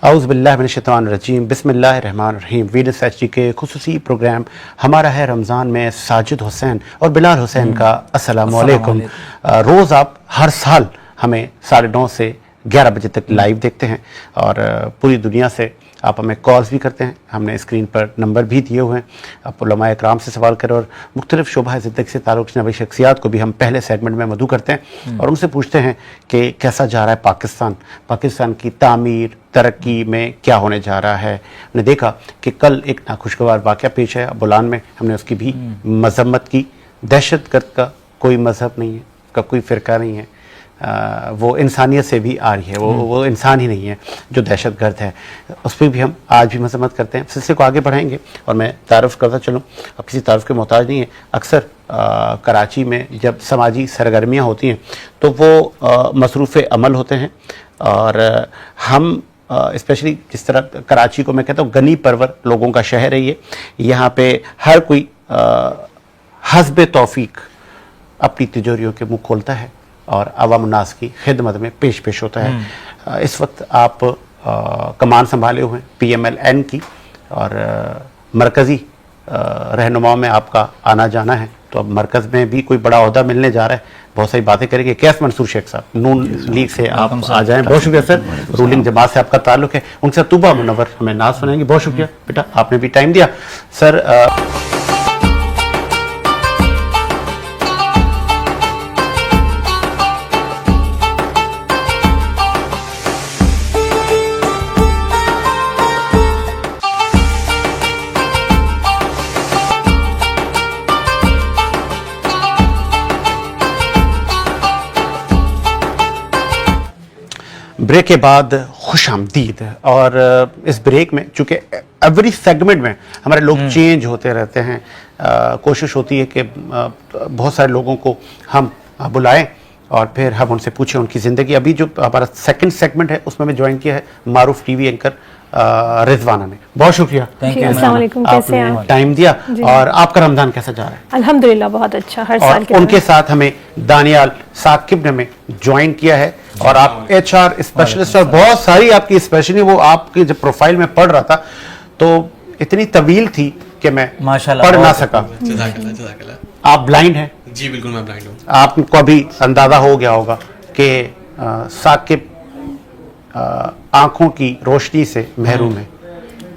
औज़ु बिल्लाहि मिनश्शैतानिर्रजीम बिस्मिल्लाहिर्रहमानिर्रहीम। Venus HD के खुसूसी प्रोग्राम हमारा है रमज़ान में साजिद हुसैन और बिलाल हुसैन का अस्सलामु अलैकुम। रोज़ आप हर साल हमें 9:30 से 11 बजे तक लाइव देखते हैं और पूरी दुनिया से आप हमें कॉल्स भी करते हैं। हमने स्क्रीन पर नंबर भी दिए हुए हैं। आप उलमाए इकराम से सवाल करें और मुख्तलिफ शोबा ज़िंदगी से ताल्लुक़ रखने वाली शख्सियात को भी हम पहले सेगमेंट में मदऊ करते हैं और उनसे पूछते हैं कि कैसा जा रहा है पाकिस्तान की तामीर तरक्की में क्या होने जा रहा है। हमने देखा कि कल एक नाखुशगवार वाक़या पेश है बुलान में, हमने उसकी भी मजम्मत की। दहशतगर्द का कोई मज़हब नहीं है, का कोई फ़िरका नहीं है, वो इंसानियत से भी आ रही है, वो इंसान ही नहीं है जो दहशतगर्द है। उस पर भी हम आज भी मजम्मत करते हैं। सिलसिले को आगे बढ़ाएंगे और मैं तारुफ़ करता चलूँ, अब किसी तारुफ़ के मोहताज नहीं है। अक्सर कराची में जब समाजी सरगर्मियाँ होती हैं तो वो मसरूफ़ अमल होते हैं और हम स्पेशली जिस तरह कराची को मैं कहता हूँ गनी परवर लोगों का शहर है ये, यहाँ पे हर कोई हस्ब तौफीक अपनी तिजोरियों के मुँह खोलता है और अवाम उन्नास की खिदमत में पेश होता है। इस वक्त आप कमान संभाले हुए हैं PMLN की और मरकज़ी रहनुमाओं में आपका आना जाना है, तो अब मरकज़ में भी कोई बड़ा ओहदा मिलने जा रहा है। बहुत सारी बातें करेंगे। कैस मंसूर शेख साहब, नून लीग से आप आ जाएं। बहुत शुक्रिया सर, रूलिंग जमात से आपका ताल्लुक है। उनसे तूबा मुनव्वर हमें नाज सुनाएंगे। बहुत शुक्रिया बेटा, आपने भी टाइम दिया सर। ब्रेक के बाद खुश आमदीद। और इस ब्रेक में चूँकि एवरी सेगमेंट में हमारे लोग चेंज होते रहते हैं, कोशिश होती है कि बहुत सारे लोगों को हम बुलाएं और फिर हम उनसे पूछें उनकी ज़िंदगी। अभी जो हमारा सेकंड सेगमेंट है उसमें मैं ज्वाइन किया है मारूफ TV एंकर रिजवाना ने। बहुत शुक्रिया, आपने टाइम दिया। और आपका रमज़ान कैसा जा रहा है? अल्हम्दुलिल्लाह बहुत अच्छा, हर साल के। उनके साथ हमें दानियाल साकिब ने हमें ज्वाइन किया है और आप HR स्पेशलिस्ट और बहुत सारी आपकी स्पेशली वो आपकी जब प्रोफाइल में पढ़ रहा था तो इतनी तवील थी कि मैं पढ़ ना सका। आप ब्लाइंड हैं? जी बिल्कुल, मैं ब्लाइंड हूँ। आपको अभी अंदाजा हो गया होगा कि साकिब आंखों की रोशनी से महरूम है,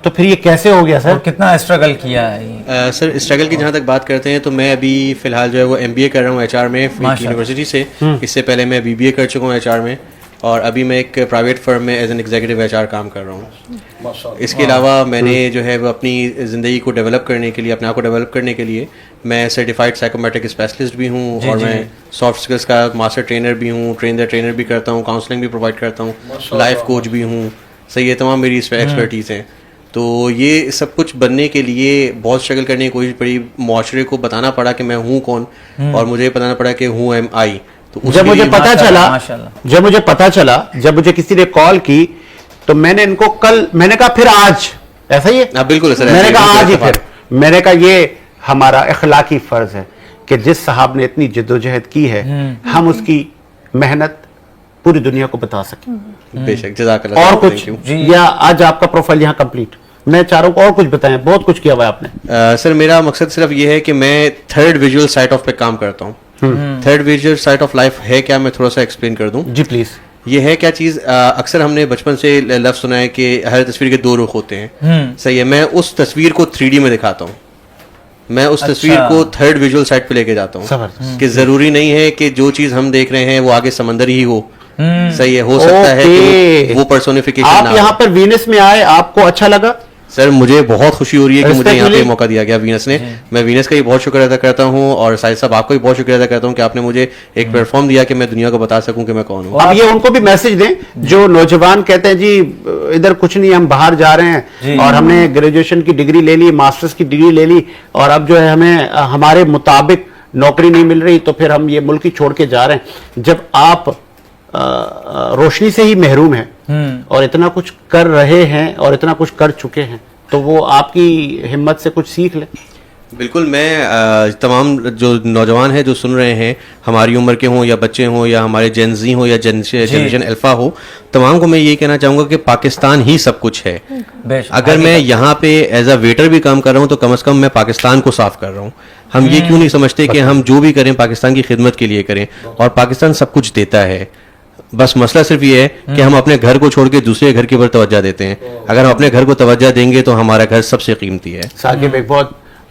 तो फिर ये कैसे हो गया सर? और कितना स्ट्रगल किया है? सर स्ट्रगल की जहाँ तक बात करते हैं तो मैं अभी फ़िलहाल जो है वो MBA कर रहा हूँ HR में यूनिवर्सिटी से। इससे पहले मैं BBA कर चुका हूँ HR में और अभी मैं एक प्राइवेट फर्म में एज एन एग्जीक्यूटिव HR काम कर रहा हूँ। इसके अलावा मैंने जो है वो अपनी ज़िंदगी को डेवलप करने के लिए, अपने आप को डेवलप करने के लिए मैं सर्टिफाइड साइकोमेट्रिक स्पेशलिस्ट भी हूँ और मैं सॉफ्ट स्किल्स का मास्टर ट्रेनर भी हूँ, ट्रेनर भी करता हूँ, काउंसलिंग भी प्रोवाइड करता हूँ, लाइफ कोच भी हूँ। सही है, तमाम मेरी इस पर एक्सपर्टीज़ हैं। तो ये सब कुछ बनने के लिए बहुत स्ट्रगल करने की कोशिश पड़ी। मुआशरे को बताना पड़ा कि मैं हूँ कौन और मुझे बताना पड़ा कि हूँ am I। तो जब मुझे पता चला, जब मुझे किसी ने कॉल की तो मैंने इनको कल मैंने कहा फिर आज ऐसा ही है। बिल्कुल सर, मैंने कहा आज ही फिर मैंने कहा ये हमारा इखलाकी फर्ज है कि जिस साहब ने इतनी जद्दोजहद की है हम उसकी मेहनत पूरी दुनिया को बता सकें। बेशक, जज़ाकल्लाह। और कुछ या आज आपका प्रोफाइल यहाँ कंप्लीट? मैं चारों को और कुछ बताएं, बहुत कुछ किया हुआ है आपने। सर मेरा मकसद सिर्फ ये है कि मैं थर्ड विजुअल साइट ऑफ पे काम करता हूँ। Third visual site of life है क्या, मैं थोड़ा सा एक्सप्लेन कर दूं। जी प्लीज। ये है क्या चीज? अक्सर हमने बचपन से लफ्ज सुना है कि हर तस्वीर के दो रुख होते हैं। सही है, मैं उस तस्वीर को 3D में दिखाता हूँ। मैं उस तस्वीर को थर्ड विजुअल साइट पे लेके जाता हूँ कि जरूरी नहीं है कि जो चीज हम देख रहे हैं वो आगे समंदर ही हो। सही है, हो सकता है कि वो पर्सोनिफिकेशन। आप यहाँ पर वीनस में आए, आपको अच्छा लगा? सर मुझे बहुत खुशी हो रही है कि मुझे यहाँ पे मौका दिया गया वीनस ने। मैं वीनस का ही बहुत शुक्र अदा करता हूँ और साहिद साहब आपको भी बहुत शुक्र अदा करता हूँ कि आपने मुझे एक प्लेटफॉर्म दिया कि मैं दुनिया को बता सकूं कि मैं कौन हूँ। अब ये उनको भी मैसेज दें जो नौजवान कहते हैं जी इधर कुछ नहीं, हम बाहर जा रहे हैं और हमने ग्रेजुएशन की डिग्री ले ली, मास्टर्स की डिग्री ले ली और अब जो है हमें हमारे मुताबिक नौकरी नहीं मिल रही तो फिर हम ये मुल्क ही छोड़ के जा रहे हैं। जब आप रोशनी से ही महरूम हैं और इतना कुछ कर रहे हैं और इतना कुछ कर चुके हैं तो वो आपकी हिम्मत से कुछ सीख ले। بالکل. میں تمام جو نوجوان ہیں جو سن رہے ہیں, ہماری عمر کے ہوں یا بچے ہوں یا ہمارے جین زی ہوں یا جنریشن الفا ہو, تمام کو میں یہی کہنا چاہوں گا کہ پاکستان ہی سب کچھ ہے. اگر میں یہاں پہ ایز اے ویٹر بھی کام کر رہا ہوں تو کم از کم میں پاکستان کو صاف کر رہا ہوں. ہم یہ کیوں نہیں سمجھتے کہ ہم جو بھی کریں پاکستان کی خدمت کے لیے کریں, اور پاکستان سب کچھ دیتا ہے. بس مسئلہ صرف یہ ہے کہ ہم اپنے گھر کو چھوڑ کے دوسرے گھر کے اوپر توجہ دیتے ہیں. اگر ہم اپنے گھر کو توجہ دیں گے تو ہمارا گھر سب سے قیمتی ہے. ثاقب,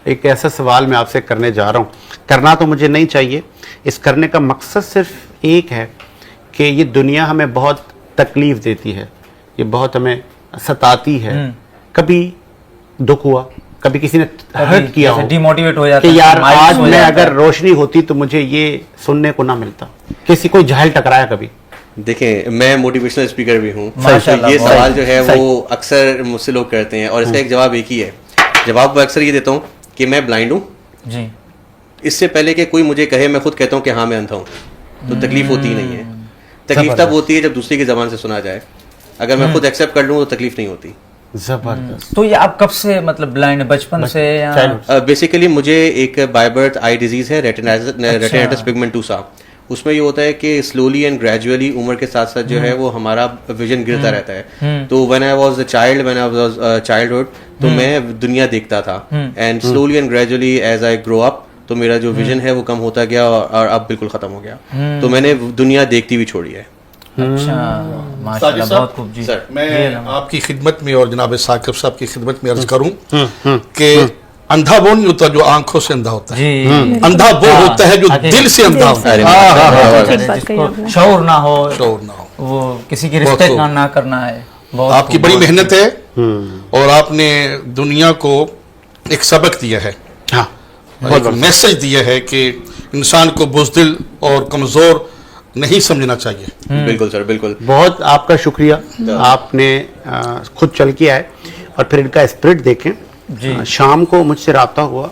ایک ایسا سوال میں آپ سے کرنے جا رہا ہوں, کرنا تو مجھے نہیں چاہیے, اس کرنے کا مقصد صرف ایک ہے کہ یہ دنیا ہمیں بہت تکلیف دیتی ہے, یہ بہت ہمیں ستاتی ہے. کبھی دکھ ہوا, کبھی کسی نے ہرٹ کیا ہو, ڈیموٹیویٹ ہو جاتا کہ ہے, یار مایوس آج ہو میں جاتا ہے. اگر روشنی ہوتی تو مجھے یہ سننے کو نہ ملتا. کسی کوئی جہل ٹکرایا کبھی؟ دیکھیں, میں موٹیویشنل اسپیکر بھی ہوں. ماشاءاللہ, یہ سوال جو ہے وہ اکثر مجھ سے لوگ کرتے ہیں, اور اس کا ایک جواب ایک ہی ہے. جواب میں اکثر یہ دیتا ہوں کہ میں بلائنڈ ہوں. جی, اس سے پہلے کہ کوئی مجھے کہے میں خود کہتا ہوں کہ ہاں میں اندھا ہوں, تو تکلیف ہوتی ہی نہیں ہے. تکلیف تب ہوتی ہے جب دوسرے کی زبان سے سنا جائے. اگر میں خود ایکسیپٹ کر لوں تو تکلیف نہیں ہوتی. زبردست. تو یہ آپ کب سے مطلب بلائنڈ, بچپن سے یا بیسیکلی مجھے ایک بائی برتھ آئی ڈیزیز ہے, ریٹینائٹس پگمنٹوسا. اس میں یہ ہوتا ہے کہ سلولی اینڈ گریجولی عمر کے ساتھ ساتھ جو ہے وہ ہمارا ویژن گرتا رہتا ہے. تو when I was a child, when I was childhood, تو میں دنیا دیکھتا تھا, and slowly and gradually as I grow up تو میرا جو ویژن ہے وہ کم ہوتا گیا اور اب بالکل ختم ہو گیا. تو میں نے دنیا دیکھتی بھی چھوڑی ہے. اچھا, ماشاءاللہ, بہت خوب. جی سر, میں آپ کی خدمت میں اور جناب ثاقب صاحب کی خدمت میں عرض کروں کہ اندھا وہ نہیں ہوتا جو آنکھوں سے اندھا ہوتا ہے, جی, اندھا وہ ہوتا ہے جو دل سے اندھا ہوتا ہے, جس کو شعور نہ ہو, شعور نہ ہو, وہ کسی کی رسپیکٹ نہ کرنا ہے. آپ کی بڑی محنت ہے اور آپ نے دنیا کو ایک سبق دیا ہے, ایک میسج دیا ہے کہ انسان کو بزدل اور کمزور نہیں سمجھنا چاہیے. بالکل سر, بالکل. بہت آپ کا شکریہ, آپ نے خود چل کے آئے, اور پھر ان کا اسپرٹ دیکھیں. شام کو مجھ سے رابطہ ہوا,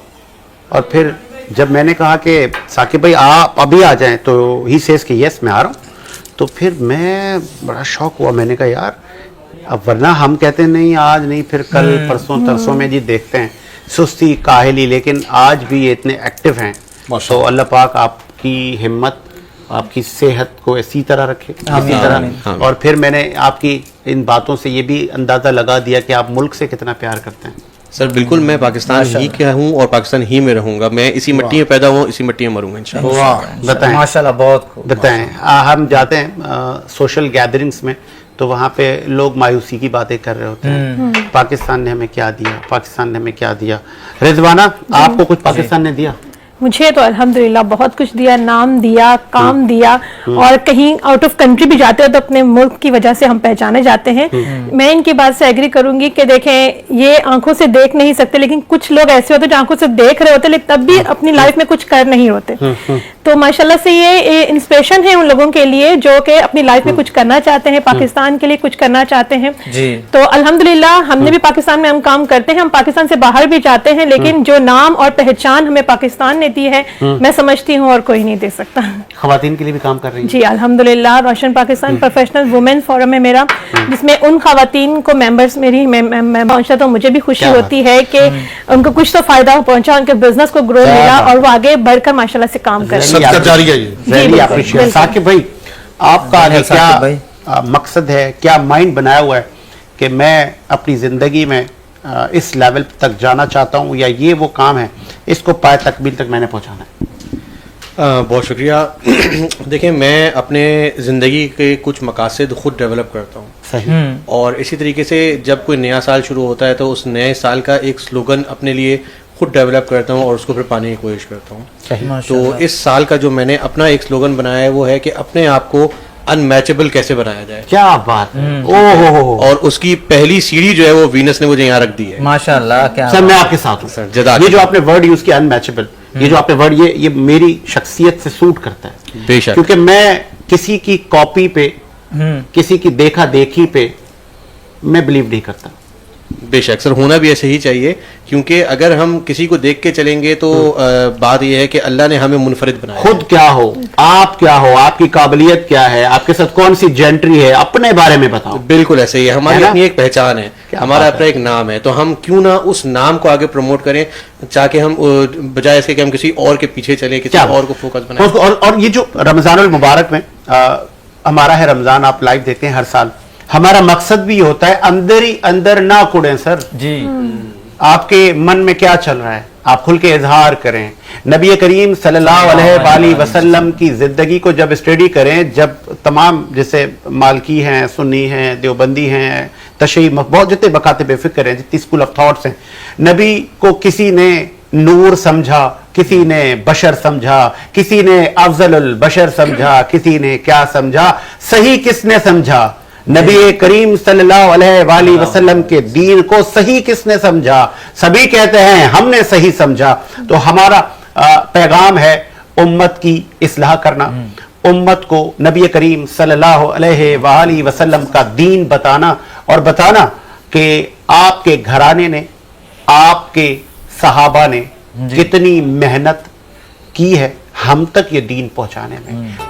اور پھر جب میں نے کہا کہ ثاقب بھائی آپ ابھی آ جائیں, تو ہی سیز کہ یس میں آ رہا ہوں. تو پھر میں بڑا شوق ہوا, میں نے کہا یار اب ورنہ ہم کہتے ہیں نہیں آج نہیں, پھر کل پرسوں ترسوں میں جی دیکھتے ہیں, سستی کاہلی, لیکن آج بھی یہ اتنے ایکٹیو ہیں. تو اللہ پاک آپ کی ہمت, آپ کی صحت کو اسی طرح رکھے, اسی طرح. اور پھر میں نے آپ کی ان باتوں سے یہ بھی اندازہ لگا دیا کہ آپ ملک سے کتنا پیار کرتے ہیں. سر بالکل, میں پاکستان ہی کا ہوں اور پاکستان ہی میں رہوں گا. میں اسی مٹی میں پیدا ہوں, اسی مٹی میں مروں گا انشاءاللہ. بتائیں, ماشاءاللہ, بہت خوب. بتائیں, ہم جاتے ہیں سوشل گیدرنگس میں تو وہاں پہ لوگ مایوسی کی باتیں کر رہے ہوتے ہیں, پاکستان نے ہمیں کیا دیا, پاکستان نے ہمیں کیا دیا. رضوانہ, آپ کو کچھ پاکستان نے دیا؟ مجھے تو الحمدللہ بہت کچھ دیا, نام دیا, کام دیا, اور کہیں آؤٹ آف کنٹری بھی جاتے ہو تو اپنے ملک کی وجہ سے ہم پہچانے جاتے ہیں. میں ان کی بات سے ایگری کروں گی کہ دیکھیں, یہ آنکھوں سے دیکھ نہیں سکتے, لیکن کچھ لوگ ایسے ہوتے ہیں جو آنکھوں سے دیکھ رہے ہوتے لیکن تب بھی اپنی لائف میں کچھ کر نہیں ہوتے. تو ماشاءاللہ سے یہ انسپریشن ہے ان لوگوں کے لیے جو کہ اپنی لائف میں کچھ کرنا چاہتے ہیں, پاکستان کے لیے کچھ کرنا چاہتے ہیں. تو الحمدللہ ہم نے بھی پاکستان میں ہم کام کرتے ہیں, ہم پاکستان سے باہر بھی جاتے ہیں, لیکن جو نام اور پہچان ہمیں پاکستان نے دی ہے میں سمجھتی ہوں اور کوئی نہیں دے سکتا. خواتین کے لیے بھی کام کر رہی ہیں؟ جی الحمدللہ, روشن پاکستان پروفیشنل وومن فورم ہے میرا, جس میں ان خواتین کو ممبرز میری پہنچا تو مجھے بھی خوشی ہوتی ہے کہ ان کو کچھ تو فائدہ پہنچا, ان کے بزنس کو گرو ملا اور وہ آگے بڑھ کر ماشاءاللہ سے کام کر رہے ہیں. صدقہ جاریہ یہ. ثاقب بھائی, آپ کا کیا مقصد ہے, کیا مائنڈ بنایا ہوا ہے کہ میں اپنی زندگی میں اس لیول تک جانا چاہتا ہوں, یا یہ وہ کام ہے اس کو پائے تکمیل تک میں نے پہنچانا ہے؟ بہت شکریہ. دیکھیں, میں اپنے زندگی کے کچھ مقاصد خود ڈیولپ کرتا ہوں. صحیح. اور اسی طریقے سے جب کوئی نیا سال شروع ہوتا ہے تو اس نئے سال کا ایک سلوگن اپنے لیے خود ڈیولپ کرتا ہوں اور اس کو پھر پانے کی کوشش کرتا ہوں. تو اس سال کا جو میں نے اپنا ایک سلوگن بنایا ہے وہ ہے کہ اپنے آپ کو ان میچبل کیسے بنایا جائے. کیا بات ہے, اوہ, اور اس کی پہلی سیڑھی جو ہے وہ وینس نے مجھے یہاں رکھ دی ہے. ماشاءاللہ, کیا سر میں آپ کے ساتھ ہوں سر. یہ جو آپ نے ورڈ یوز کیا ان میچبل, یہ جو آپ نے ورڈ, یہ میری شخصیت سے سوٹ کرتا ہے. بے شک, کیونکہ میں کسی کی کاپی پہ, کسی کی دیکھا دیکھی پہ میں بلیو نہیں کرتا. बेशक सर, होना भी ऐसे ही चाहिए, क्योंकि अगर हम किसी को देख के चलेंगे तो बात यह है कि अल्लाह ने हमें मुनफरिद बनाया। खुद क्या हो, आप क्या हो, आपकी काबिलियत क्या है, आपके साथ कौन सी जेंट्री है, अपने बारे में बताओ। बिल्कुल ऐसे ही है, हमारी है ना? अपनी एक पहचान है, हमारा बात अपना एक नाम है, तो हम क्यों ना उस नाम को आगे प्रमोट करें, चाहे हम बजाय इसके कि हम किसी और के पीछे चले, किसी और को फोकस बनाएं। और ये जो रमजानुल मुबारक में हमारा है रमजान, आप लाइव देखते हैं हर साल, हमारा मकसद भी होता है अंदर ही अंदर ना कुड़ें सर जी। आपके मन में क्या चल रहा है, आप खुल के इजहार करें। नबी करीम सल्लल्लाहु अलैहि वसल्लम की जिंदगी को जब स्टडी करें, जब तमाम जैसे मालकी हैं, सुन्नी हैं, देवबंदी हैं, तशय्युई बहुत जितने बकाते फिक्र हैं, जितनी स्कूल ऑफ थॉट्स हैं, नबी को किसी ने नूर समझा, किसी ने बशर समझा, किसी ने अफजलुल बशर समझा, किसी ने क्या समझा, सही किसने समझा? नबी करीम सल्लल्लाहु अलैहि वसल्लम के दीन को सही किसने समझा? सभी कहते हैं हमने सही समझा। तो हमारा पैगाम है उम्मत की इस्लाह करना, उम्मत को नबी करीम सल्लल्लाहु अलैहि वसल्लम का दीन बताना, और बताना कि आपके घराने ने, आपके सहाबा ने कितनी मेहनत की है हम तक ये दीन पहुंचाने में।